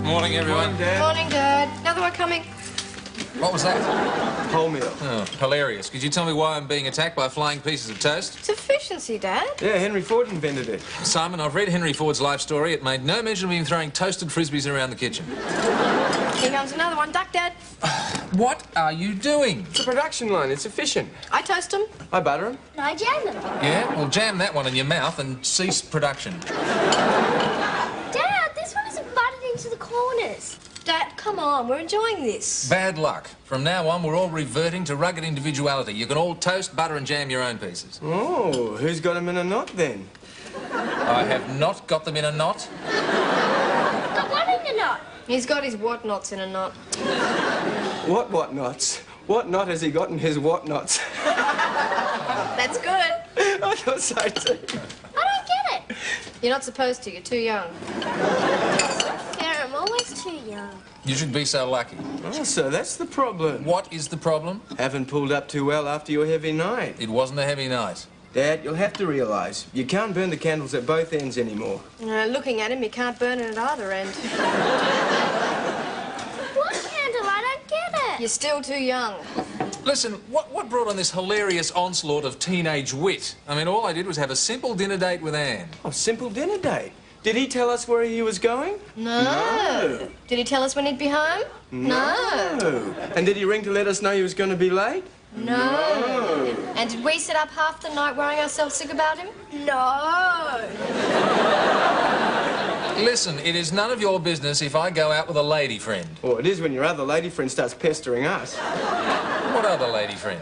Morning, everyone. Morning, Dad. Morning, Dad. Another one coming. What was that? Wholemeal. Oh, hilarious. Could you tell me why I'm being attacked by flying pieces of toast? It's efficiency, Dad. Yeah, Henry Ford invented it. Simon, I've read Henry Ford's life story. It made no mention of him throwing toasted frisbees around the kitchen. Here comes another one. Duck, Dad. What are you doing? It's a production line. It's efficient. I toast them. I butter them. I jam them. Yeah? Well, jam that one in your mouth and cease production. Dad, this one isn't butted into the corners. Dad, come on. We're enjoying this. Bad luck. From now on, we're all reverting to rugged individuality. You can all toast, butter and jam your own pieces. Oh, who's got them in a knot then? I have not got them in a knot. Got one in the knot. He's got his what-nots in a knot. What knots? What knot has he got in his what knots? That's good. I thought so too. I don't get it. You're not supposed to. You're too young. Yeah, I'm always too young. You should be so lucky. Oh, so that's the problem. What is the problem? Haven't pulled up too well after your heavy night. It wasn't a heavy night. Dad, you'll have to realise, you can't burn the candles at both ends anymore. Looking at him, you can't burn it at either end. What candle? I don't get it. You're still too young. Listen, what brought on this hilarious onslaught of teenage wit? I mean, all I did was have a simple dinner date with Anne. Oh, simple dinner date. Did he tell us where he was going? No. Did he tell us when he'd be home? No. And did he ring to let us know he was going to be late? No. And did we sit up half the night worrying ourselves sick about him? No. Listen, it is none of your business if I go out with a lady friend. Well, it is when your other lady friend starts pestering us. What other lady friend?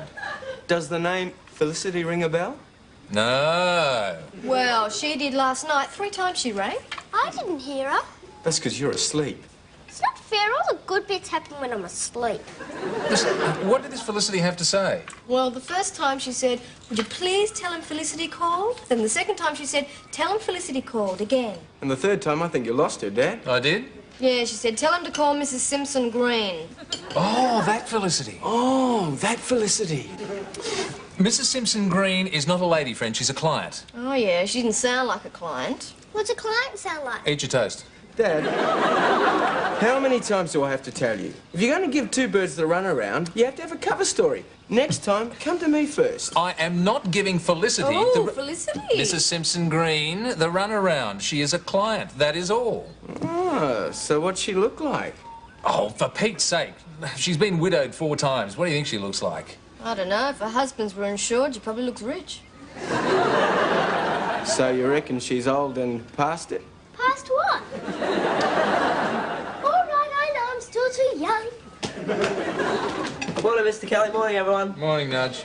Does the name Felicity ring a bell? No. Well, she did last night. 3 times she rang. I didn't hear her. That's because you're asleep. It's not fair. All the good bits happen when I'm asleep. Listen, what did this Felicity have to say? Well, the first time she said, would you please tell him Felicity called? Then the second time she said, tell him Felicity called again. And the third time, I think you lost her, Dad. I did? Yeah, she said, tell him to call Mrs. Simpson Green. Oh, that Felicity. Oh, that Felicity. Mrs. Simpson Green is not a lady friend, she's a client. Oh, yeah, she didn't sound like a client. What's a client sound like? Eat your toast. Dad, how many times do I have to tell you? If you're going to give 2 birds the runaround, you have to have a cover story. Next time, come to me first. I am not giving Felicity Oh, Felicity. Mrs. Simpson Green the runaround. She is a client, that is all. Oh, so what's she look like? Oh, for Pete's sake. She's been widowed 4 times. What do you think she looks like? I don't know. If her husbands were insured, she probably looks rich. So you reckon she's old and past it? Past what? All right, I know. I'm still too young. Morning, Mr. Kelly. Morning, everyone. Morning, Nudge.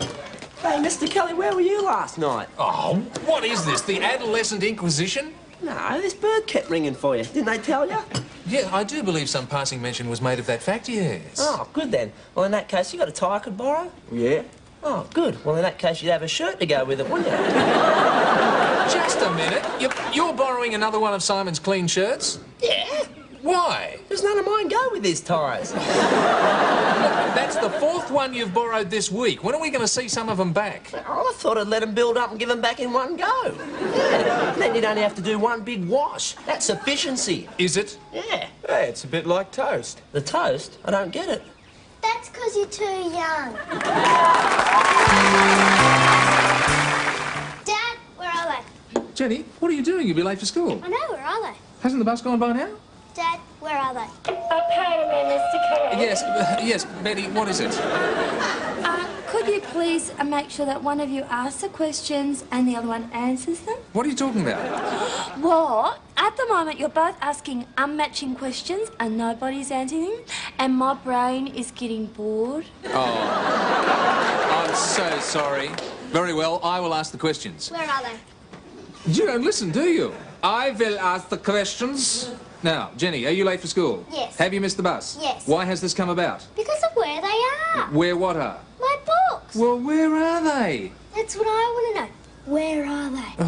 Hey, Mr. Kelly, where were you last night? Oh, what is this? The adolescent inquisition? No, this bird kept ringing for you. Didn't they tell you? Yeah, I do believe some passing mention was made of that fact, yes. Oh, good then. Well, in that case, you got a tie I could borrow? Yeah. Oh, good. Well, in that case, you'd have a shirt to go with it, wouldn't you? Just a minute. You're borrowing another one of Simon's clean shirts? Yeah. Why? Does none of mine go with his ties? Look, that's the 4th one you've borrowed this week. When are we going to see some of them back? Oh, I thought I'd let them build up and give them back in one go. Yeah. Then you'd only have to do one big wash. That's efficiency. Is it? Yeah. Hey, it's a bit like toast. The toast? I don't get it. That's because you're too young. Dad, where are they? Jenny, what are you doing? You'll be late for school. I know, where are they? Hasn't the bus gone by now? Dad, where are they? Pardon me, Mr. Kelly. Yes, Betty, what is it? Could you please make sure that one of you asks the questions and the other one answers them? What are you talking about? Well, at the moment you're both asking unmatching questions and nobody's answering them, and my brain is getting bored. Oh, I'm so sorry. Very well, I will ask the questions. Where are they? You don't listen, do you? I will ask the questions. Now, Jenny, are you late for school? Yes. Have you missed the bus? Yes. Why has this come about? Because of where they are. Where what are? My books. Well, where are they? That's what I want to know. Where are they?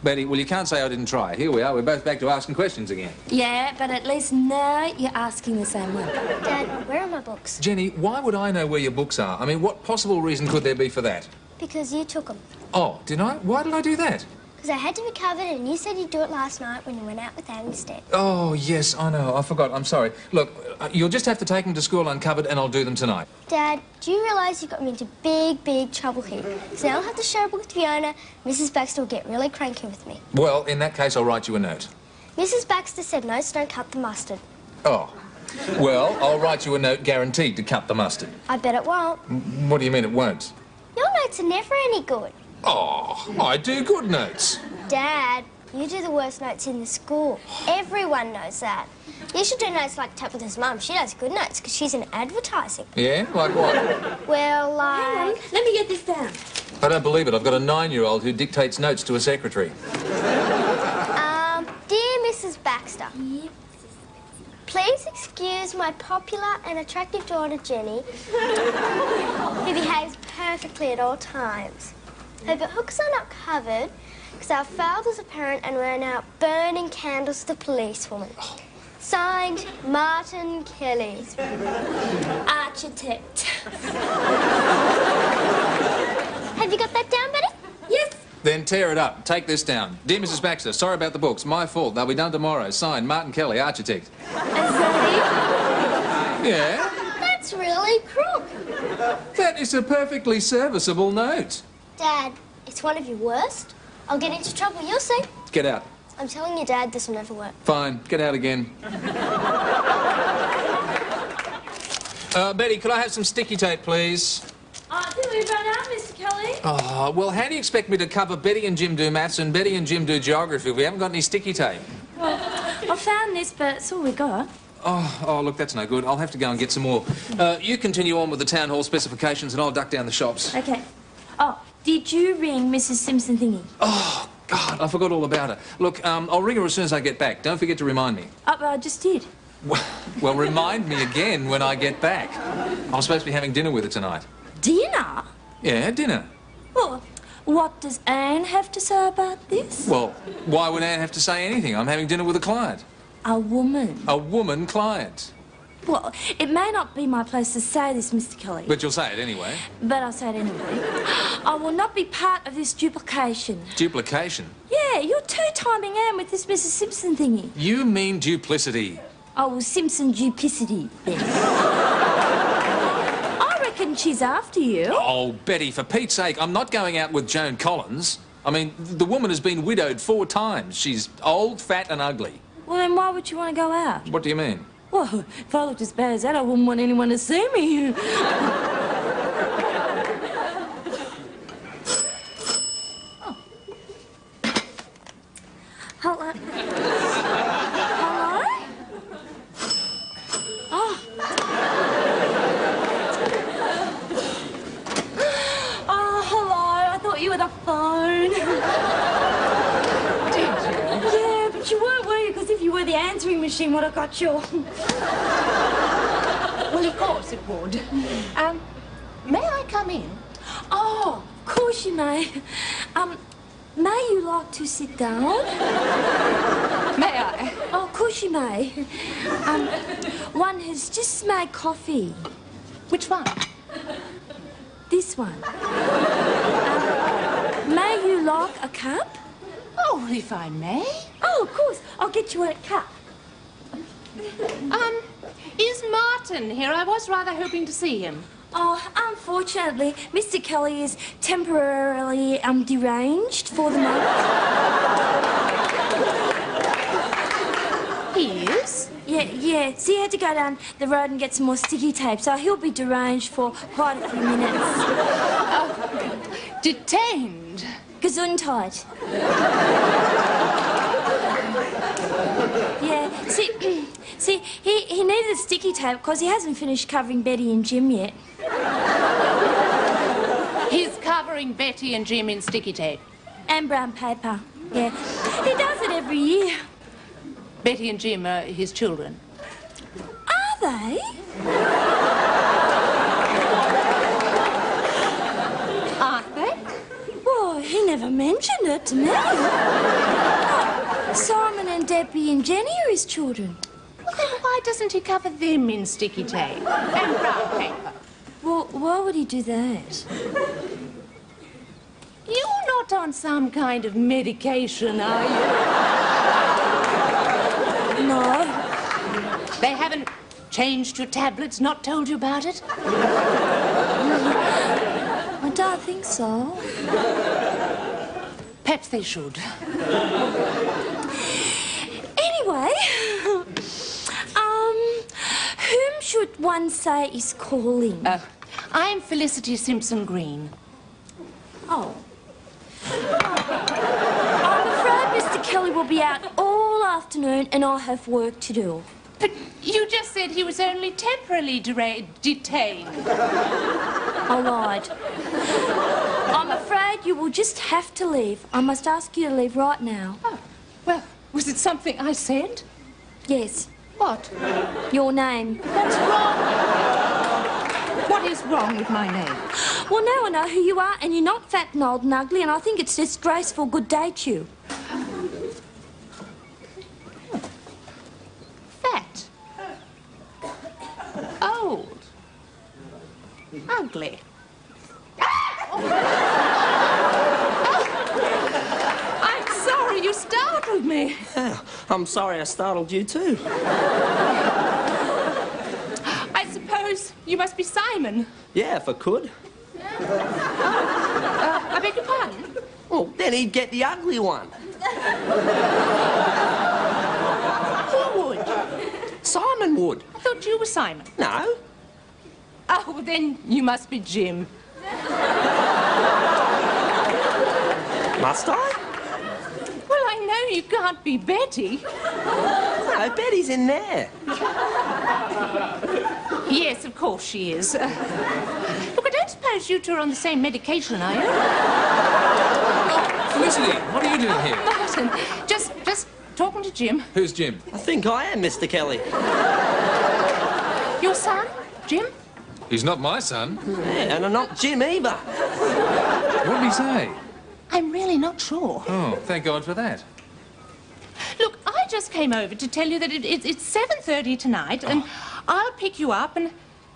Betty, well, you can't say I didn't try. Here we are. We're both back to asking questions again. Yeah, but at least now you're asking the same one. Dad, where are my books? Jenny, why would I know where your books are? I mean, what possible reason could there be for that? Because you took them. Oh, did I? Why did I do that? Because I had to be covered and you said you'd do it last night when you went out with Anne instead. Oh, yes, I know. I forgot. I'm sorry. Look, you'll just have to take them to school uncovered and I'll do them tonight. Dad, do you realise you got me into big trouble here? So now I'll have to share a book with Fiona. Mrs. Baxter will get really cranky with me. Well, in that case, I'll write you a note. Mrs. Baxter said notes don't cut the mustard. Oh. Well, I'll write you a note guaranteed to cut the mustard. I bet it won't. What do you mean it won't? Your notes are never any good. Oh, I do good notes. Dad, you do the worst notes in the school. Everyone knows that. You should do notes like Tabitha's mum. She does good notes because she's in advertising. Yeah? Like what? Well, Hang on, let me get this down. I don't believe it. I've got a 9-year-old who dictates notes to a secretary. Dear Mrs. Baxter. Please excuse my popular and attractive daughter, Jenny, who behaves perfectly at all times. Her books are not covered because our father's a parent and we're now burning candles to the policewoman. Signed, Martin Kelly. Architect. Have you got that down, Betty? Yes. Then tear it up. Take this down. Dear Mrs. Baxter, sorry about the books. My fault. They'll be done tomorrow. Signed, Martin Kelly, architect. Yeah? That's really crook. That is a perfectly serviceable note. Dad, it's one of your worst. I'll get into trouble, you'll see. Get out. I'm telling you, Dad, this will never work. Fine. Get out again. Betty, could I have some sticky tape, please? I think we've run out, Mr. Kelly. Oh, well, how do you expect me to cover Betty and Jim do maths and Betty and Jim do geography if we haven't got any sticky tape? Well, I found this, but it's all we got. Oh, look, that's no good. I'll have to go and get some more. You continue on with the town hall specifications and I'll duck down the shops. Okay. Oh, did you ring Mrs. Simpson thingy? Oh, God, I forgot all about her. Look, I'll ring her as soon as I get back. Don't forget to remind me. Oh, but I just did. Well, remind me again when I get back. I'm supposed to be having dinner with her tonight. Dinner? Yeah, dinner. Well, what does Anne have to say about this? Well, why would Anne have to say anything? I'm having dinner with a client. A woman. A woman client. Well, it may not be my place to say this, Mr. Kelly. But you'll say it anyway. But I'll say it anyway. I will not be part of this duplication. Duplication? Yeah, you're two-timing Anne with this Mrs. Simpson thingy. You mean duplicity. Oh, well, Simpson duplicity, then. I reckon she's after you. Oh, Betty, for Pete's sake, I'm not going out with Joan Collins. I mean, the woman has been widowed 4 times. She's old, fat and ugly. Well, then why would you want to go out? What do you mean? Well, if I looked as bad as that, I wouldn't want anyone to see me. Oh. Hello? Hello? Oh. Oh, hello. I thought you were the phone. Did you? Yeah, but you weren't, were you? Because if you were the answering machine, would have got you. Well, of course it would. May I come in? Oh, of course you may. May you like to sit down? May I? Oh, of course you may. One has just made coffee. Which one? This one. May you like a cup? Oh, if I may. Oh, of course. I'll get you a cup. Is Martin here? I was rather hoping to see him. Oh, unfortunately, Mr. Kelly is temporarily deranged for the moment. He is? Yeah. So he had to go down the road and get some more sticky tape, so he'll be deranged for quite a few minutes. Detained? Gesundheit. Yeah, see, he needed sticky tape because he hasn't finished covering Betty and Jim yet. He's covering Betty and Jim in sticky tape. And brown paper, yeah. He does it every year. Betty and Jim are his children. Are they? Aren't they? Well, he never mentioned it to me. Simon and Debbie and Jenny are his children. Well, then why doesn't he cover them in sticky tape and brown paper? Well, why would he do that? You're not on some kind of medication, are you? No. They haven't changed your tablets, not told you about it? I don't think so. Perhaps they should. Anyway, whom should one say is calling? I'm Felicity Simpson Green. Oh. I'm afraid Mr. Kelly will be out all afternoon and I have work to do. But you just said he was only temporarily detained. I lied. I'm afraid you will just have to leave. I must ask you to leave right now. Oh, well, was it something I said? Yes. What? Your name. That's wrong. What is wrong with my name? Well, now I know who you are, and you're not fat and old and ugly, and I think it's disgraceful. Good day to you. Fat. Old. Ugly. I'm sorry, you startled me. I'm sorry I startled you too. I suppose you must be Simon. Yeah, if I could. I beg your pardon? Well, then he'd get the ugly one. Who would? Simon would. I thought you were Simon. No. Oh, well, then you must be Jim. Must I? Well, I know you can't be Betty. No, Betty's in there. Yes, of course she is. Look, I don't suppose you two are on the same medication, are you? Felicity, what are you doing here? Martin, just talking to Jim. Who's Jim? I think I am Mr. Kelly. Your son, Jim? He's not my son. Yeah, and I'm not Jim either. What did he say? I'm really not sure. Oh, thank God for that. Look, I just came over to tell you that it's 7:30 tonight, and I'll pick you up, and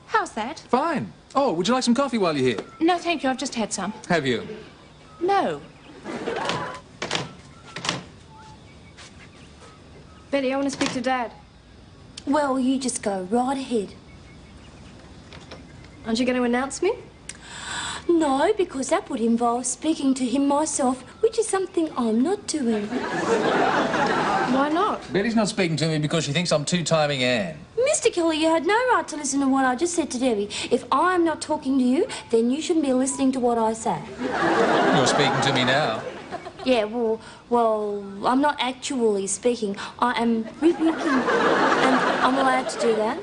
how's that? Fine. Oh, would you like some coffee while you're here? No, thank you, I've just had some. Have you? No. Betty, I want to speak to Dad. Well, you just go right ahead. Aren't you going to announce me? No, because that would involve speaking to him myself, which is something I'm not doing. Why not? Betty's not speaking to me because she thinks I'm two-timing Anne. Mr. Kelly, you had no right to listen to what I just said to Debbie. If I'm not talking to you, then you shouldn't be listening to what I say. You're speaking to me now. Yeah, well, I'm not actually speaking. I am rebuking, and I'm allowed to do that.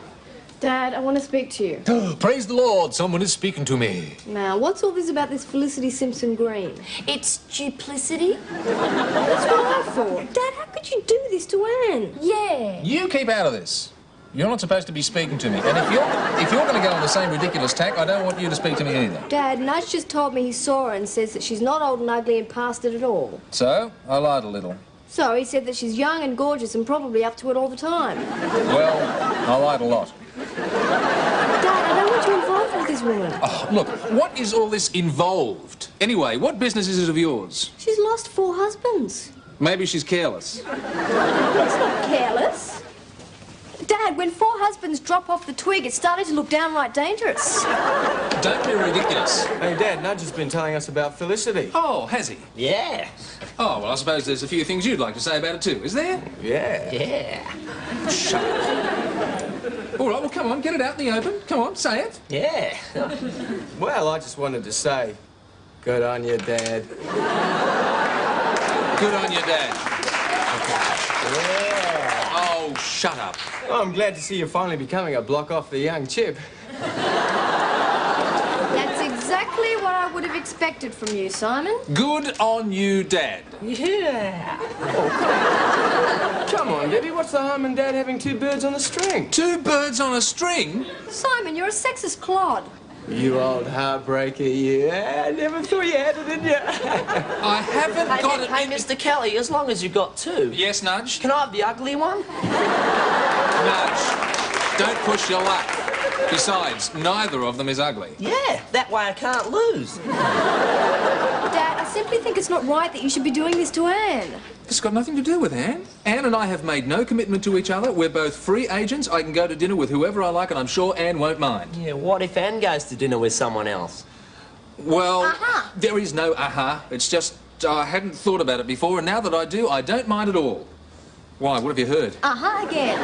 Dad, I want to speak to you. Praise the Lord, someone is speaking to me. Now, what's all this about this Felicity Simpson Green? It's duplicity. What's wrong for? Dad, how could you do this to Anne? Yeah. You keep out of this. You're not supposed to be speaking to me. And if you're going to go on the same ridiculous tack, I don't want you to speak to me either. Dad, Nudge just told me he saw her and says that she's not old and ugly and past it at all. So, I lied a little. So he said that she's young and gorgeous and probably up to it all the time. Well, I lied a lot. Dad, I don't want you involved with this woman. Oh, look, what is all this involved? Anyway, what business is it of yours? She's lost 4 husbands. Maybe she's careless. That's not careless. Dad, when 4 husbands drop off the twig, it's starting to look downright dangerous. Don't be ridiculous. Hey, Dad, Nudge has been telling us about Felicity. Oh, has he? Yeah. Oh, well, I suppose there's a few things you'd like to say about it too, is there? Yeah. Yeah. Shut up. All right, well, come on, get it out in the open. Come on, say it. Yeah. Well, I just wanted to say, good on you, Dad. Good on you, Dad. Yeah. Oh, shut up. Well, I'm glad to see you're finally becoming a block off the young chip. That's exactly what I would have expected from you, Simon. Good on you, Dad. Yeah. Come on, Debbie, what's the harm in Dad having 2 birds on a string? 2 birds on a string? Simon, you're a sexist clod. You old heartbreaker, you. I never thought you had it in you. I haven't got it. Hey, Mr. Kelly, as long as you've got 2. Yes, Nudge? Can I have the ugly one? Nudge, don't push your luck. Besides, neither of them is ugly. Yeah, that way I can't lose. Dad, I simply think it's not right that you should be doing this to Anne. It's got nothing to do with Anne. Anne and I have made no commitment to each other. We're both free agents. I can go to dinner with whoever I like, and I'm sure Anne won't mind. Yeah, what if Anne goes to dinner with someone else? Well, there is no aha. It's just I hadn't thought about it before, and now that I do, I don't mind at all. Why, what have you heard? Again.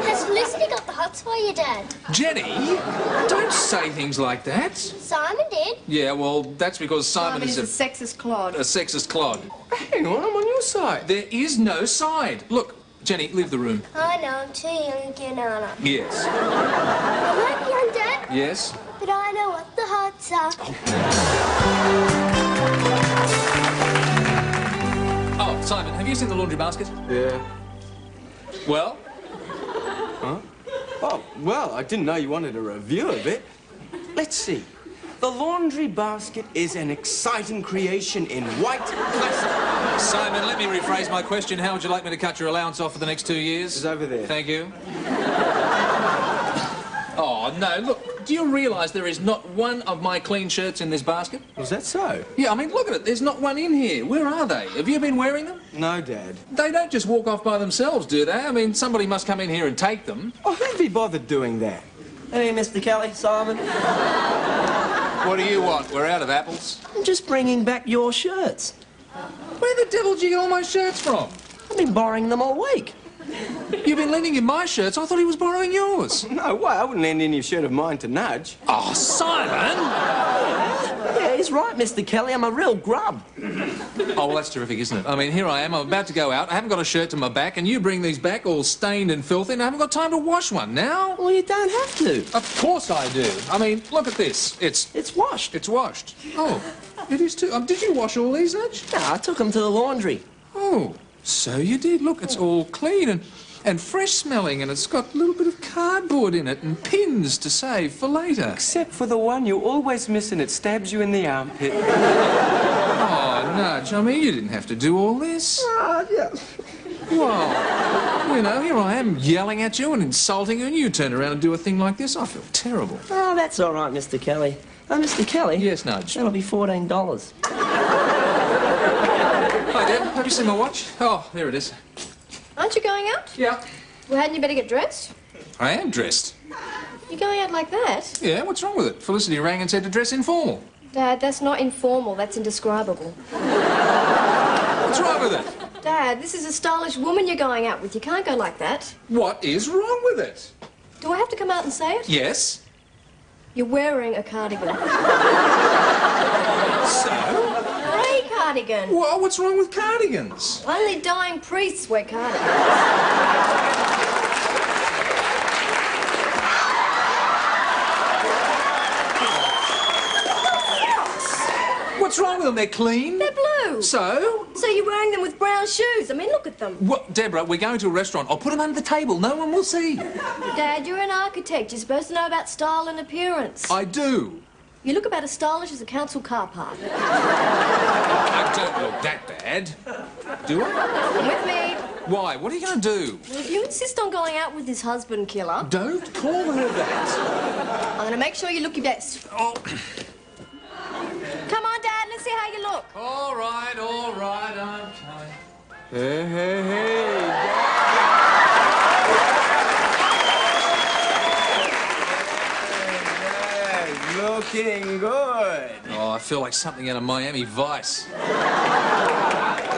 Has Felicity got the hots for you, Dad? Jenny, don't say things like that. Simon did. Yeah, well, that's because Simon is a sexist clod. a sexist clod. Hang on, I'm on your side. There is no side. Look, Jenny, leave the room. I know, I'm too young to get on it. Yes. I'm not young, Dad, Yes? but I know what the hots are. Oh, Simon, have you seen the laundry basket? Yeah. Well? Huh? Oh, well, I didn't know you wanted a review of it. Let's see. The laundry basket is an exciting creation in white plastic. Simon, let me rephrase my question. How would you like me to cut your allowance off for the next 2 years? It's over there. Thank you. Oh, no, look, do you realise there is not one of my clean shirts in this basket? Was that so? Yeah, I mean, look at it. There's not one in here. Where are they? Have you been wearing them? No, Dad. They don't just walk off by themselves, do they? I mean, somebody must come in here and take them. Oh, who'd be bothered doing that? Hey, Mr. Kelly, Simon. What do you want? We're out of apples. I'm just bringing back your shirts. Where the devil did you get all my shirts from? I've been borrowing them all week. You've been lending him my shirts. I thought he was borrowing yours. No way, I wouldn't lend any shirt of mine to Nudge. Oh, Simon! Yeah, he's right, Mr. Kelly. I'm a real grub. Oh, well, that's terrific, isn't it? I mean, here I am. I'm about to go out. I haven't got a shirt to my back, and you bring these back all stained and filthy, and I haven't got time to wash one now. Well, you don't have to. Of course I do. I mean, look at this. It's washed. It's washed. Oh, it is too. Did you wash all these, Nudge? No, I took them to the laundry. Oh, so you did. Look, it's all clean and fresh smelling, and it's got a little bit of cardboard in it and pins to save for later. Except for the one you always miss and it stabs you in the armpit. Oh, Nudge, I mean, you didn't have to do all this. Yeah. Well, you know, here I am yelling at you and insulting you, and you turn around and do a thing like this. I feel terrible. Oh, that's all right, Mr. Kelly. Oh, Mr. Kelly? Yes, Nudge. That'll be $14. Hi, Dad. Have you seen my watch? Oh, there it is. Aren't you going out? Yeah. Well, hadn't you better get dressed? I am dressed. You're going out like that? Yeah, what's wrong with it? Felicity rang and said to dress informal. Dad, that's not informal, that's indescribable. What's wrong with it? Dad, this is a stylish woman you're going out with. You can't go like that. What is wrong with it? Do I have to come out and say it? Yes. You're wearing a cardigan. So? Grey cardigan. Well, what's wrong with cardigans? Only dying priests wear cardigans. What's wrong with them? They're clean. They're blue. So? So you're wearing them with brown shoes. I mean, look at them. What, Deborah, we're going to a restaurant. I'll put them under the table. No one will see. Dad, you're an architect. You're supposed to know about style and appearance. I do. You look about as stylish as a council car park. I don't look that bad. Do I? Come with me. Why? What are you going to do? Well, if you insist on going out with this husband killer, Don't call her that. I'm going to make sure you look your best. Oh. Come on, Dad. Let's see how you look. All right, I'm coming. Hey, hey, hey. Dad, looking good. Oh, I feel like something out of Miami Vice.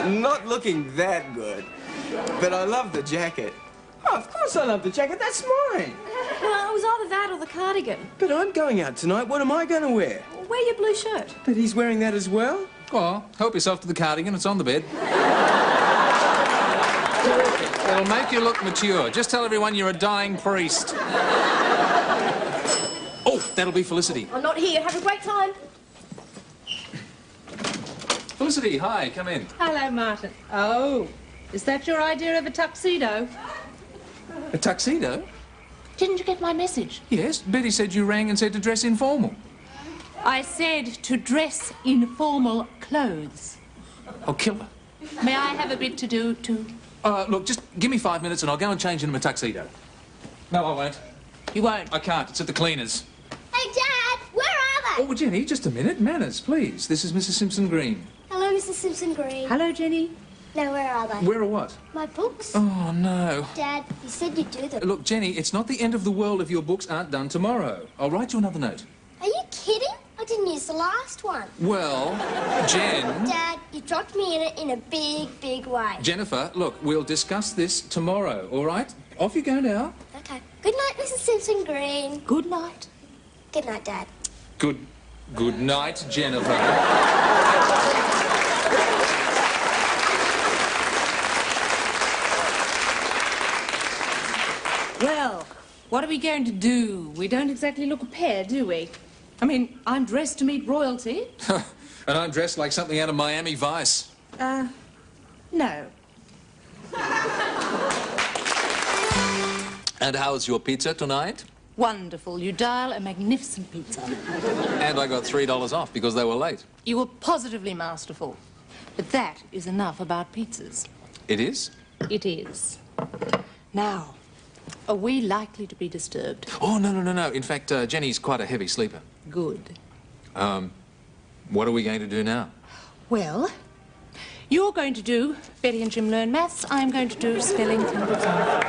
Not looking that good, but I love the jacket. Oh, of course I love the jacket. That's mine. Well, it was either that or the cardigan. But I'm going out tonight. What am I going to wear? Wear your blue shirt. But he's wearing that as well? Oh, help yourself to the cardigan. It's on the bed. It'll make you look mature. Just tell everyone you're a dying priest. Oh, that'll be Felicity. I'm not here. Have a great time. Felicity, hi, come in. Hello, Martin. Oh, is that your idea of a tuxedo? A tuxedo? Didn't you get my message? Yes, Betty said you rang and said to dress informal. I said to dress in formal clothes. I'll kill her. May I have a bit to do, too? Look, just give me 5 minutes and I'll go and change into my tuxedo. No, I won't. You won't? I can't. It's at the cleaners. Hey, Dad, where are they? Oh, Jenny, just a minute. Manners, please. This is Mrs. Simpson Green. Hello, Mrs. Simpson Green. Hello, Jenny. Now, where are they? Where or what? My books. Oh, no. Dad, you said you'd do them. Look, Jenny, it's not the end of the world if your books aren't done tomorrow. I'll write you another note. Are you kidding? I didn't use the last one. Well, Jen... Dad, you dropped me in it in a big, big way. Jennifer, look, we'll discuss this tomorrow, all right? Off you go now. Okay. Good night, Mrs. Simpson Green. Good night. Good night, Dad. Good night, Jennifer. Well, what are we going to do? We don't exactly look a pair, do we? I mean, I'm dressed to meet royalty. And I'm dressed like something out of Miami Vice. No. And how's your pizza tonight? Wonderful. You dial a magnificent pizza. And I got $3 off because they were late. You were positively masterful. But that is enough about pizzas. It is? It is. Now, are we likely to be disturbed? Oh, no. In fact, Jenny's quite a heavy sleeper. Good. What are we going to do now? Well, you're going to do Betty and Jim learn maths. I'm going to do spelling Templeton.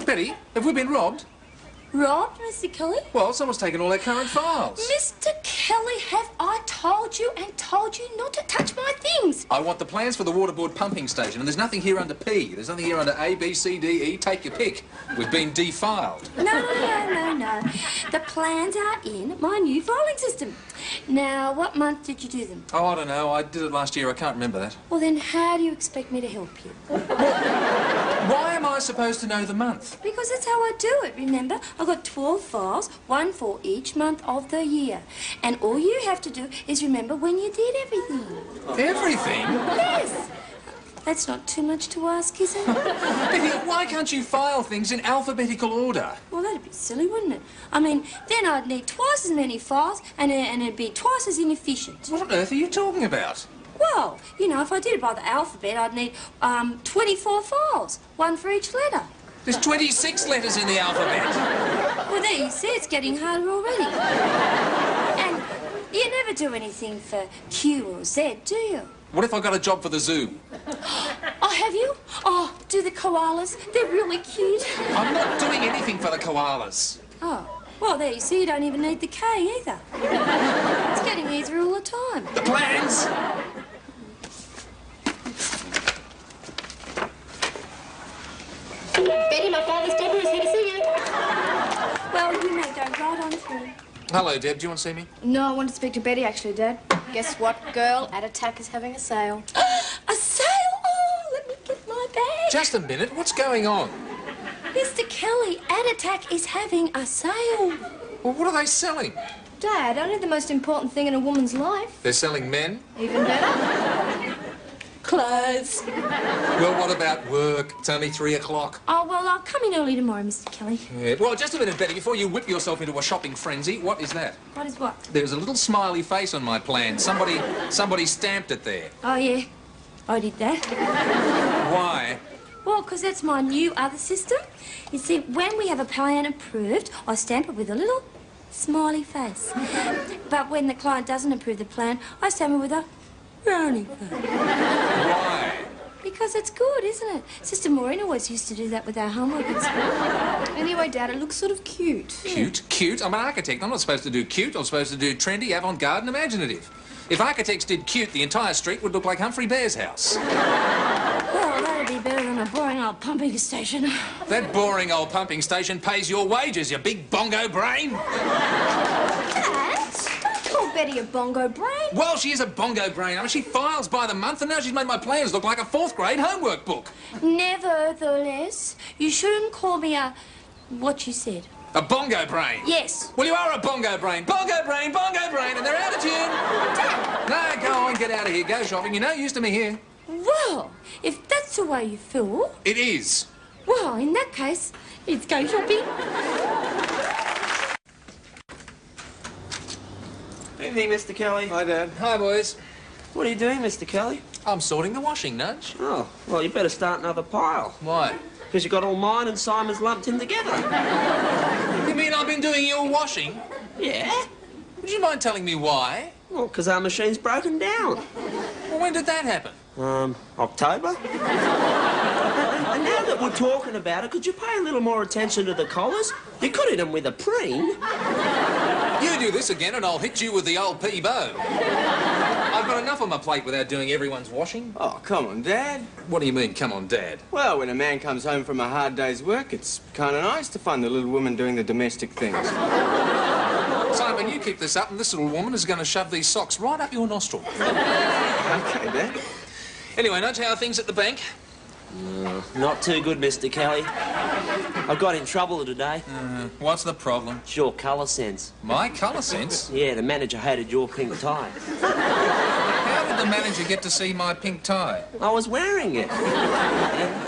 Betty, have we been robbed? Robbed, Mr. Kelly? Well, someone's taken all our current files. Mr. Kelly, have I told you not to touch my things? I want the plans for the waterboard pumping station, and there's nothing here under P. There's nothing here under A, B, C, D, E. Take your pick. We've been defiled. No. The plans are in my new filing system. Now, what month did you do them? Oh, I don't know. I did it last year. I can't remember that. Well, then how do you expect me to help you? Why am I supposed to know the month? Because that's how I do it, remember? I've got 12 files, one for each month of the year. And all you have to do is remember when you did everything. Everything? Yes. That's not too much to ask, is it? Betty, why can't you file things in alphabetical order? Well, that'd be silly, wouldn't it? I mean, then I'd need twice as many files and it'd be twice as inefficient. What on earth are you talking about? Well, you know, if I did it by the alphabet, I'd need 24 files, one for each letter. There's 26 letters in the alphabet. Well, there you see, it's getting harder already. And you never do anything for Q or Z, do you? What if I got a job for the zoo? Oh, have you? Oh, do the koalas? They're really cute. I'm not doing anything for the koalas. Oh, well, there you see, you don't even need the K either. It's getting easier all the time. The plans? Betty, my father's Deborah is here to see you. Well, you may go right on through. Hello, Deb. Do you want to see me? No, I want to speak to Betty, actually, Dad. Guess what, girl? At Attack is having a sale. A sale? Oh, let me get my bag. Just a minute, what's going on? Mr. Kelly, Attack is having a sale. Well, what are they selling? Dad, only the most important thing in a woman's life. They're selling men? Even better. Clothes. Well, what about work? It's only 3 o'clock. Oh, well, I'll come in early tomorrow, Mr. Kelly. Yeah. Well, just a minute, Betty, before you whip yourself into a shopping frenzy, what is that? What is what? There's a little smiley face on my plan. Somebody stamped it there. Oh, yeah. I did that. Why? Well, because that's my new other system. You see, when we have a plan approved, I stamp it with a little smiley face. But when the client doesn't approve the plan, I stamp it with a frowny face. Why? Because it's good, isn't it? Sister Maureen always used to do that with our homework at school. Anyway, Dad, it looks sort of cute. Cute? Cute? I'm an architect. I'm not supposed to do cute. I'm supposed to do trendy, avant-garde and imaginative. If architects did cute, the entire street would look like Humphrey Bear's house. Well, that'd be better than a boring old pumping station. That boring old pumping station pays your wages, you big bongo brain. Dad, don't call Betty a bongo brain. Well, she is a bongo brain. I mean, she files by the month, and now she's made my plans look like a 4th grade homework book. Nevertheless, you shouldn't call me a... what you said. A bongo brain? Yes. Well, you are a bongo brain. Bongo brain, and they're out of tune. No, go on, get out of here. Go shopping. You're no use to me here. Well, if that's the way you feel... It is. Well, in that case, let's go shopping. Evening, Mr. Kelly. Hi, Dad. Hi, boys. What are you doing, Mr. Kelly? I'm sorting the washing, Nudge. Oh, well, you better start another pile. Why? Because you got all mine and Simon's lumped in together. You mean I've been doing your washing? Yeah? Would you mind telling me why? Well, because our machine's broken down. Well, when did that happen? October? And now that we're talking about it, could you pay a little more attention to the collars? You could hit them with a preen. You do this again and I'll hit you with the old P-bow. I've got enough on my plate without doing everyone's washing. Oh, come on, Dad. What do you mean, come on, Dad? Well, when a man comes home from a hard day's work, it's kind of nice to find the little woman doing the domestic things. Simon, you keep this up and this little woman is going to shove these socks right up your nostril. Okay, Dad. Anyway, Nudge, how are things at the bank? Not too good, Mr. Kelly. I got in trouble today. What's the problem? It's your colour sense. My colour sense? Yeah, the manager hated your pink tie. How did the manager get to see my pink tie? I was wearing it.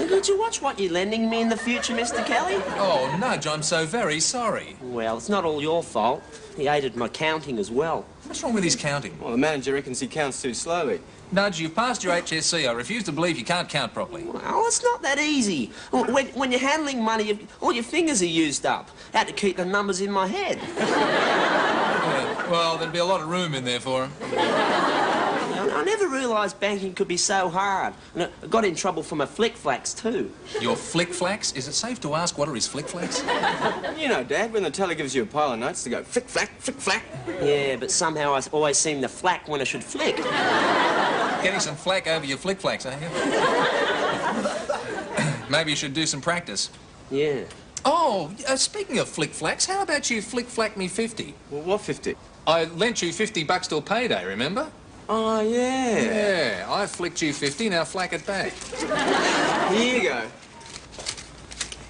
Did you watch what you're lending me in the future, Mr. Kelly? Oh, Nudge, I'm so very sorry. Well, it's not all your fault. He hated my counting as well. What's wrong with his counting? Well, the manager reckons he counts too slowly. Nudge, you've passed your HSC. I refuse to believe you can't count properly. Well, it's not that easy. When you're handling money, all your fingers are used up. I had to keep the numbers in my head. Yeah, well, there'd be a lot of room in there for him. I never realised banking could be so hard. And I got in trouble for my flick-flacks, too. Your flick-flacks? Is it safe to ask what are his flick-flacks? You know, Dad, when the teller gives you a pile of notes to go flick-flack, flick-flack. Yeah, but somehow I always seem to flack when I should flick. Getting some flack over your flick-flacks, ain't you? Maybe you should do some practice. Yeah. Oh, speaking of flick-flacks, how about you flick-flack me 50? Well, what 50? I lent you $50 till payday, remember? Oh, yeah. Yeah, I flicked you 50, now flack it back. Here you go.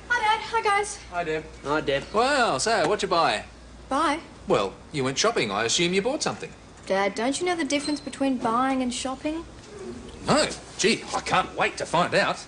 Hi, Dad. Hi, guys. Hi, Deb. Hi, Deb. Well, so, what'd you buy? Bye. Well, you went shopping. I assume you bought something. Dad, don't you know the difference between buying and shopping? No. Gee, I can't wait to find out.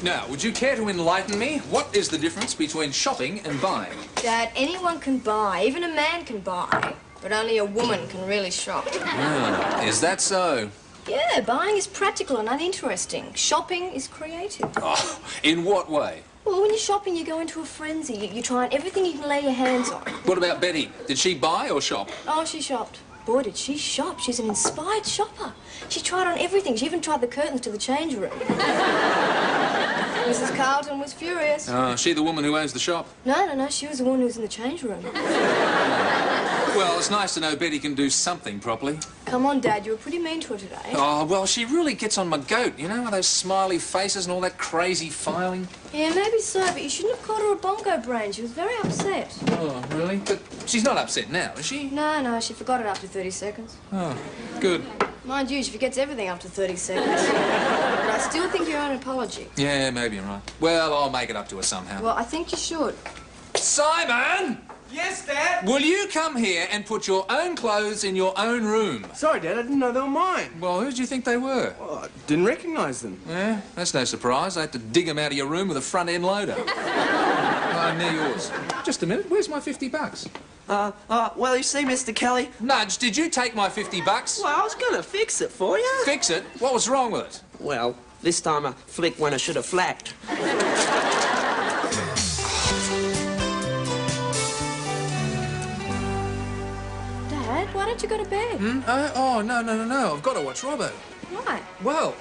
Now, would you care to enlighten me? What is the difference between shopping and buying? Dad, anyone can buy. Even a man can buy. But only a woman can really shop. Ah, is that so? Yeah, buying is practical and uninteresting. Shopping is creative. Oh, in what way? Well, when you're shopping, you go into a frenzy. You try on everything you can lay your hands on. What about Betty? Did she buy or shop? Oh, she shopped. Boy, did she shop. She's an inspired shopper. She tried on everything. She even tried the curtains to the change room. Mrs. Carlton was furious. Oh, she the woman who owns the shop? No. She was the one who was in the change room. Well, it's nice to know Betty can do something properly. Come on, Dad. You were pretty mean to her today. Oh, well, she really gets on my goat, you know, with those smiley faces and all that crazy filing. Yeah, maybe so, but you shouldn't have called her a bongo brain. She was very upset. Oh, really? But she's not upset now, is she? No, she forgot it after 30 seconds. Oh, good. Mind you, she forgets everything after 30 seconds. But I still think you owe an apology. Yeah, maybe you're right. Well, I'll make it up to her somehow. Well, I think you should. Simon! Yes, Dad? Will you come here and put your own clothes in your own room? Sorry, Dad, I didn't know they were mine. Well, who do you think they were? Well, I didn't recognise them. Yeah, that's no surprise. I had to dig them out of your room with a front-end loader. Oh, they're yours. Just a minute, where's my $50? Well, you see, Mr. Kelly... Nudge, did you take my $50? Well, I was gonna fix it for you. Fix it? What was wrong with it? Well, this time I flicked when I should have flacked. Dad, why don't you go to bed? Oh, no. I've got to watch Robbo. Why? Well,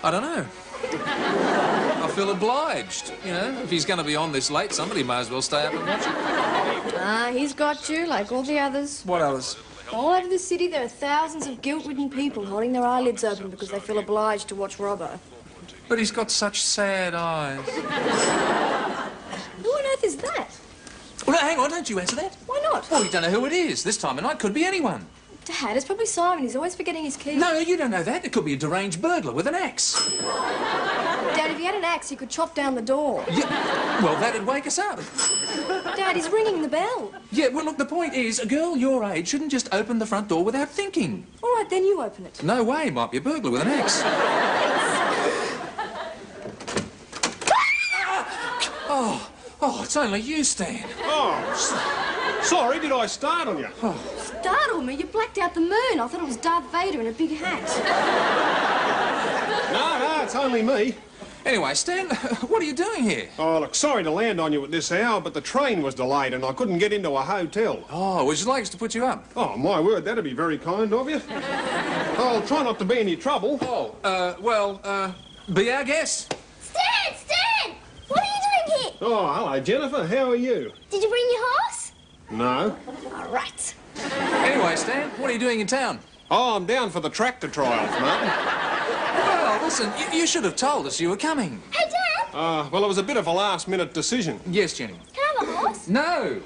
I don't know. I feel obliged, you know. If he's going to be on this late, somebody might as well stay up and watch it. He's got you, like all the others. What others? All over the city, there are thousands of guilt-ridden people holding their eyelids open because they feel obliged to watch Robbo. But he's got such sad eyes. Who on earth is that? Well, no, hang on, don't you answer that. Why not? Well, you don't know who it is. This time of night could be anyone. Dad, it's probably Simon. He's always forgetting his keys. No, you don't know that. It could be a deranged burglar with an axe. Dad, if he had an axe, he could chop down the door. Yeah, well, that'd wake us up. Dad, he's ringing the bell. Yeah, well, look, the point is, a girl your age shouldn't just open the front door without thinking. All right, then you open it. No way, might be a burglar with an axe. Oh, it's only you, Stan. Oh, sorry, did I startle you? Startled me. You blacked out the moon. I thought it was Darth Vader in a big hat. No, it's only me. Anyway, Stan, what are you doing here? Oh, look, sorry to land on you at this hour, but the train was delayed and I couldn't get into a hotel. Oh, would you like us to put you up? Oh, my word, that'd be very kind of you. I'll try not to be any trouble. Oh, be our guest. Stan! What are you doing here? Oh, hello, Jennifer. How are you? Did you bring your horse? No. All right. Anyway, Stan, what are you doing in town? Oh, I'm down for the tractor trials, Martin. Well, listen, you should have told us you were coming. Hey, Dad. Well, it was a bit of a last-minute decision. Yes, Jenny. Can I have a horse? No.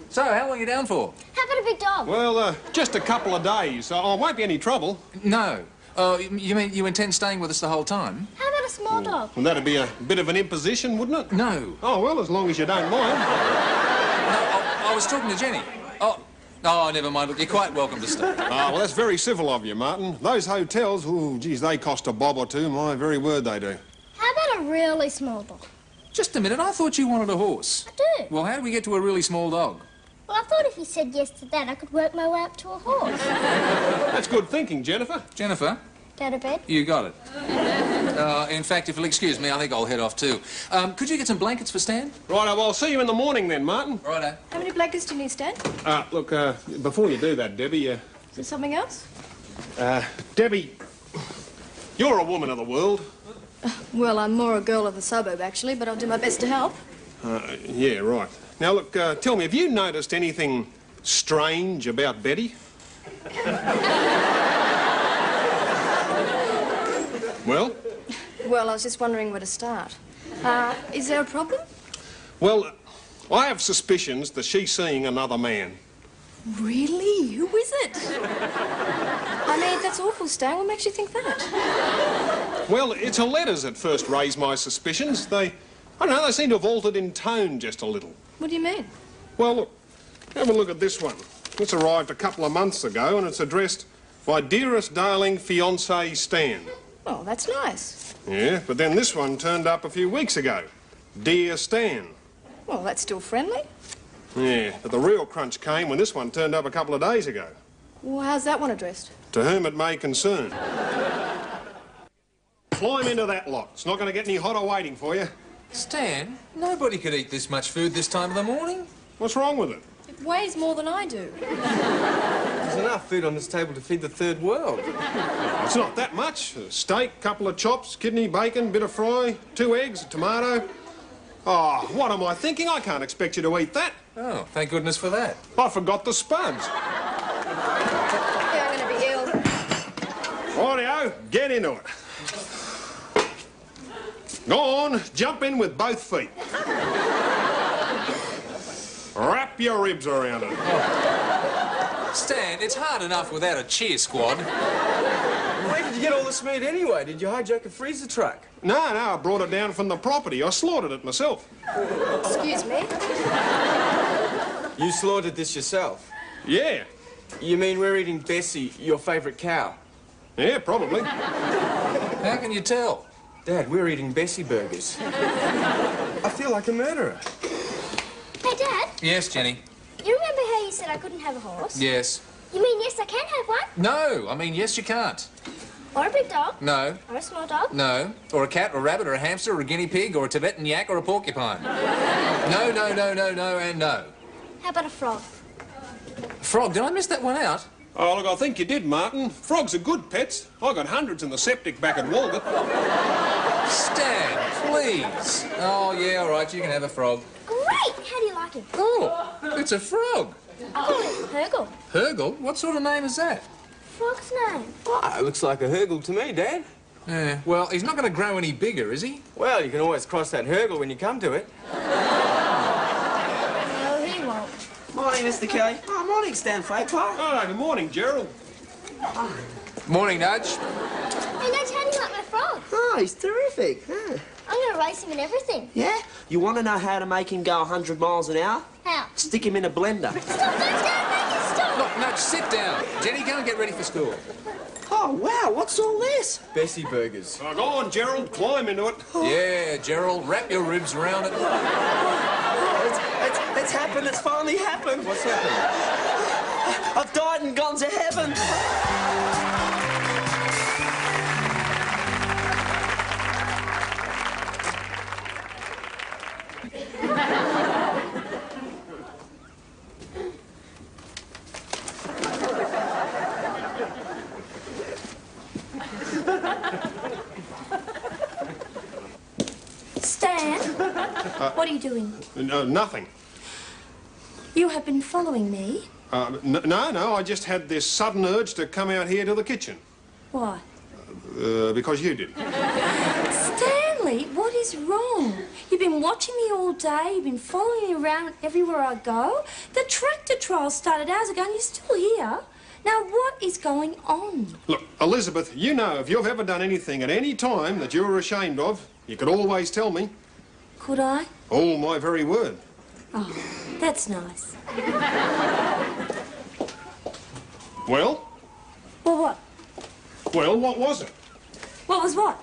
So, how long are you down for? How about a big dog? Well, just a couple of days. Won't be any trouble. No. You mean you intend staying with us the whole time? How about a small dog? Well, that'd be a bit of an imposition, wouldn't it? No. Oh, well, as long as you don't mind. I was talking to Jenny. Oh, never mind. Look, you're quite welcome to stay. Well, that's very civil of you, Martin. Those hotels, ooh, geez, they cost a bob or two. My very word, they do. How about a really small dog? Just a minute. I thought you wanted a horse. I do. Well, how do we get to a really small dog? Well, I thought if you said yes to that, I could work my way up to a horse. That's good thinking, Jennifer. Jennifer, Go to bed? you got it. In fact, if you'll excuse me, I think I'll head off too. Could you get some blankets for Stan? Right, well, I'll see you in the morning then, Martin. Righto. How many blankets do you need, Stan? Look, before you do that, Debbie, Is there something else? Debbie, you're a woman of the world. Well, I'm more a girl of the suburb, actually, but I'll do my best to help. Yeah, right. Now, look, tell me, have you noticed anything strange about Betty? Well? Well, I was just wondering where to start. Is there a problem? Well, I have suspicions that she's seeing another man. Really? Who is it? I mean, that's awful, Stan. What makes you think that? Well, it's her letters that first raised my suspicions. I don't know, they seem to have altered in tone just a little. What do you mean? Well, look, have a look at this one. This arrived a couple of months ago and it's addressed, "My dearest darling fiancé Stan." Oh, that's nice. Yeah, but then this one turned up a few weeks ago. "Dear Stan." Well, that's still friendly. Yeah, but the real crunch came when this one turned up a couple of days ago. Well, how's that one addressed? "To whom it may concern." Climb into that lot. It's not going to get any hotter waiting for you. Stan, nobody could eat this much food this time of the morning. What's wrong with it? It weighs more than I do. There's enough food on this table to feed the third world. It's not that much. A steak, couple of chops, kidney, bacon, bit of fry, 2 eggs, a tomato. Oh, what am I thinking? I can't expect you to eat that. Oh, thank goodness for that. I forgot the spuds. Yeah, I'm going to be ill. Rightio, get into it. Go on, jump in with both feet. Wrap your ribs around it. Stan, it's hard enough without a cheer squad. this meat anyway? Did you hijack a freezer truck? No, I brought it down from the property. I slaughtered it myself. Excuse me? You slaughtered this yourself? Yeah. You mean we're eating Bessie, your favourite cow? Yeah, probably. How can you tell? Dad, we're eating Bessie burgers. I feel like a murderer. Hey, Dad, Yes, Jenny. you remember how you said I couldn't have a horse? Yes. You mean yes, I can have one? No, I mean, yes, you can't. Or a big dog? No, Or a small dog? no. Or a cat, or a rabbit, or a hamster, or a guinea pig, or a Tibetan yak, or a porcupine. No, no, no, no, no, and no. How about a frog? Frog, did I miss that one out? Oh, look, I think you did, Martin. Frogs are good pets. I got hundreds in the septic back at Walgett. Stan, please. Oh, yeah, all right, you can have a frog. Great! How do you like him? Oh, it's a frog. Call him Hergel. Hergel? What sort of name is that? Frog's name. Ah, it looks like a Hergel to me, Dad. Yeah, well, he's not going to grow any bigger, is he? Well, you can always cross that Hergel when you come to it. No, he won't. Morning, Mr. Kelly. Oh, morning, Stan Flagpole. Oh, good morning, Gerald. Morning, Nudge. Hey, Nudge, how do you like my frog? Oh, he's terrific. Yeah. I'm going to race him and everything. Yeah? You want to know how to make him go 100 miles an hour? How? Stick him in a blender. Stop, Nudge, Dad, make it stop! Look, Nudge, sit down. Jenny, go and get ready for school. Oh, wow, what's all this? Bessie burgers. Oh, go on, Gerald. Climb into it. Yeah, Gerald, wrap your ribs around it. It's happened. It's finally happened. What's happening? I've died and gone to heaven. Stan, what are you doing? No, nothing. You have been following me. No, I just had this sudden urge to come out here to the kitchen. Why? Because you did. Stanley, what is wrong? You've been watching me all day. You've been following me around everywhere I go. The tractor trial started hours ago and you're still here. Now, what is going on? Look, Elizabeth, you know if you've ever done anything at any time that you were ashamed of, you could always tell me. Could I? Oh, my very word. Oh, that's nice. Well? Well, what? Well, what was it? What was what?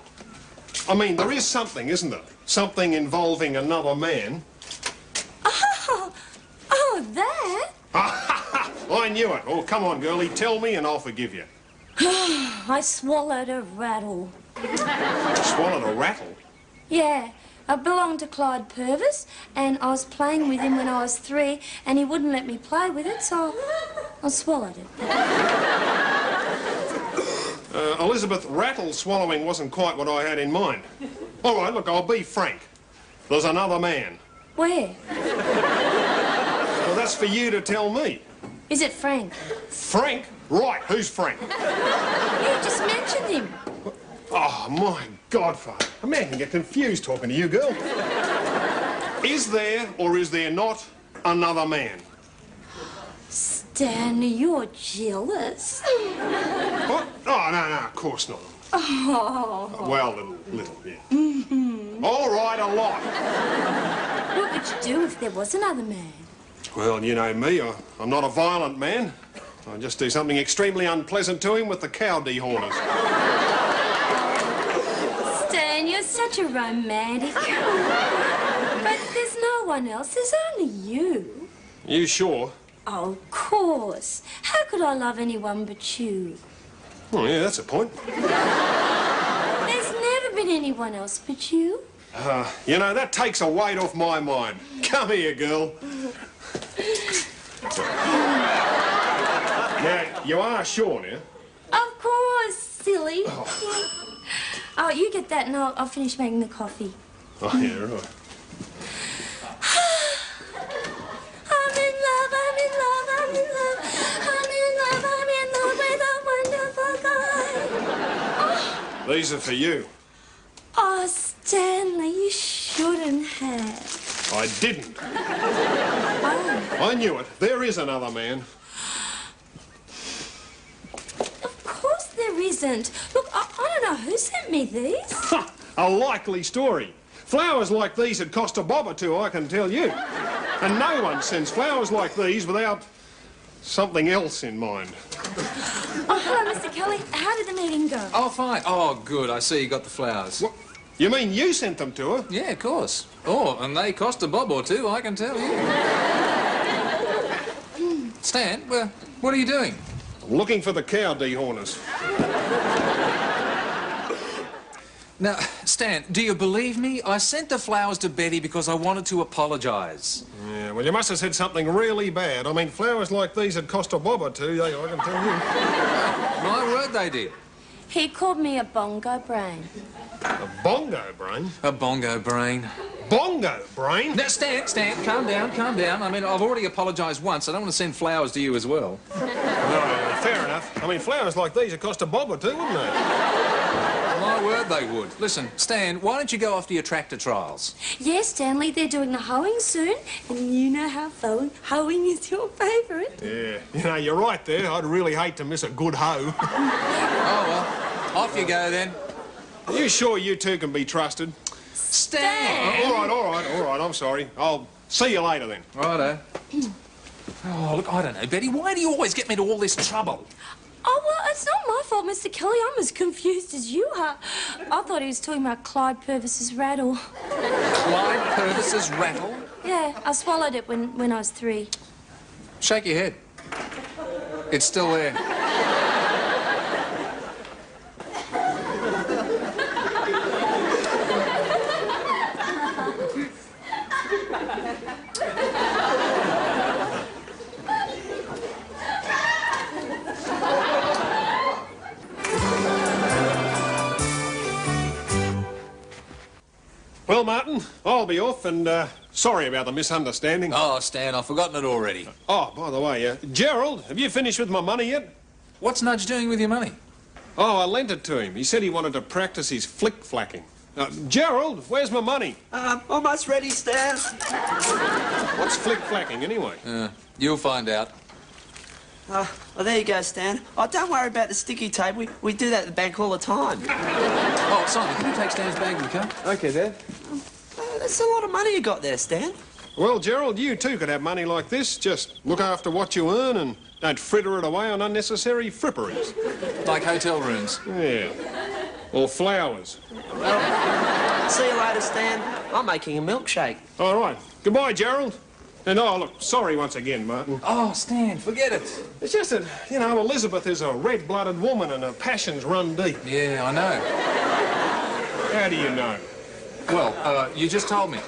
I mean, there is something, isn't there? Something involving another man. Oh, that? I knew it. Oh, come on, girlie, tell me and I'll forgive you. I swallowed a rattle. Swallowed a rattle? Yeah, I belonged to Clyde Purvis, and I was playing with him when I was 3, and he wouldn't let me play with it, so I swallowed it. Elizabeth, rattle swallowing wasn't quite what I had in mind. All right, look, I'll be frank. There's another man. Where? Well, that's for you to tell me. Is it Frank? Frank? Right, who's Frank? You just mentioned him. Oh, my godfather. A man can get confused talking to you, girl. Is there or is there not another man? Stanley, you're jealous. What? Oh, no, of course not. Oh. Well, a little, yeah. All right, a lot. What would you do if there was another man? Well, you know me, I'm not a violent man. I just do something extremely unpleasant to him with the cow dehorners. Stan, you're such a romantic. But there's no one else. There's only you. You sure? Oh, of course. How could I love anyone but you? Oh, yeah, that's a point. There's never been anyone else but you. You know, that takes a weight off my mind. Come here, girl. Now, you are sure now? Of course, silly. Oh, you get that and I'll finish making the coffee. Oh, yeah, right. I'm in love, I'm in love, I'm in love. I'm in love, I'm in love with a wonderful guy. These are for you. Oh, Stanley, you shouldn't have. I didn't. Oh, I knew it. There is another man. of course there is isn't. Look, I don't know who sent me these. Ha! A likely story. Flowers like these would cost a bob or two, I can tell you. And no one sends flowers like these without something else in mind. Oh, hello, Mr. Kelly. How did the meeting go? Oh, fine. Oh, good. I see you got the flowers. What? You mean you sent them to her? Yeah, of course. Oh, and they cost a bob or two, I can tell you. Stan, what are you doing? Looking for the cow dehorners. Now, Stan, do you believe me? I sent the flowers to Betty because I wanted to apologise. Yeah, well, you must have said something really bad. I mean, flowers like these would cost a bob or two, I can tell you. My word, they did. He called me a bongo brain. A bongo brain? A bongo brain. Bongo brain? Now, Stan, calm down, calm down. I mean, I've already apologised once. I don't want to send flowers to you as well. No, fair enough. I mean, flowers like these would cost a bob or two, wouldn't they? My word, they would. Listen, Stan, why don't you go off to your tractor trials? Yes, Stanley, they're doing the hoeing soon. And you know how hoeing is your favourite. Yeah, you know, you're right there. I'd really hate to miss a good hoe. Oh, well, off you go then. Are you sure you two can be trusted? Stan! All right, I'm sorry. I'll see you later then. Righto. Oh, look, I don't know, Betty, why do you always get me into all this trouble? Oh, well, it's not my fault, Mr. Kelly. I'm as confused as you are. I thought he was talking about Clyde Purvis's rattle. Clyde Purvis's rattle? Yeah, I swallowed it when I was 3. Shake your head. It's still there. Well, Martin, I'll be off, and sorry about the misunderstanding. Oh, Stan, I've forgotten it already. Oh, by the way, Gerald, have you finished with my money yet? What's Nudge doing with your money? Oh, I lent it to him. He said he wanted to practice his flick-flacking. Gerald, where's my money? Almost ready, Stan. What's flick-flacking, anyway? You'll find out. Well, there you go, Stan. Oh, don't worry about the sticky tape. We do that at the bank all the time. Oh, Simon, can you take Stan's bag in the car? Okay, Dad. That's a lot of money you got there, Stan. Well, Gerald, you too could have money like this. Just look after what you earn and don't fritter it away on unnecessary fripperies. Like hotel rooms. Yeah. Or flowers. Well, see you later, Stan. I'm making a milkshake. All right. Goodbye, Gerald. And, oh, look, sorry once again, Martin. Oh, Stan, forget it. It's just that, you know, Elizabeth is a red-blooded woman and her passions run deep. Yeah, I know. How do you know? Well, you just told me.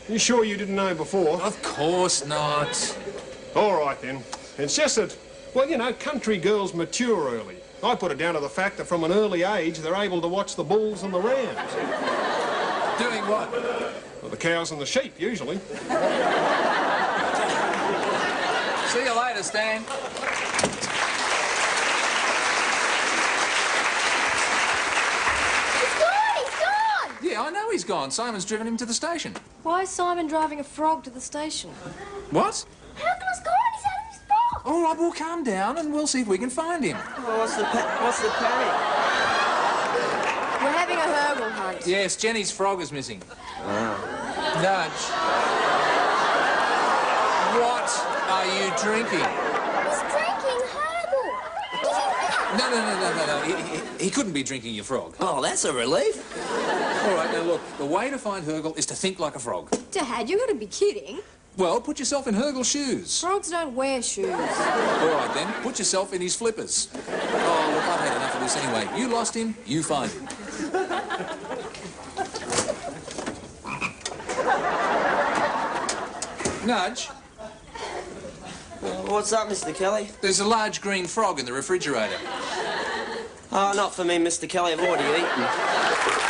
You sure you didn't know before? Of course not. All right, then. It's just that, well, you know, country girls mature early. I put it down to the fact that from an early age, they're able to watch the bulls and the rams. Doing what? Well, the cows and the sheep, usually. See you later, Stan. Yeah, I know he's gone. Simon's driven him to the station. Why is Simon driving a frog to the station? What? How come it's gone? He's out of his box. All right, we'll calm down and we'll see if we can find him. Oh, what's the panic? We're having a herbal hunt. Yes, Jenny's frog is missing. Nudge. What are you drinking? He's drinking herbal. Did you hear? No. He couldn't be drinking your frog. Oh, that's a relief. All right, now look, the way to find Hergel is to think like a frog. Dad, you gotta be kidding. Well, put yourself in Hergel's shoes. Frogs don't wear shoes. All right, then, put yourself in his flippers. Oh, look, I've had enough of this anyway. You lost him, you find him. Nudge, What's up, Mr. Kelly? there's a large green frog in the refrigerator. Oh, not for me, Mr. Kelly. I've already eaten.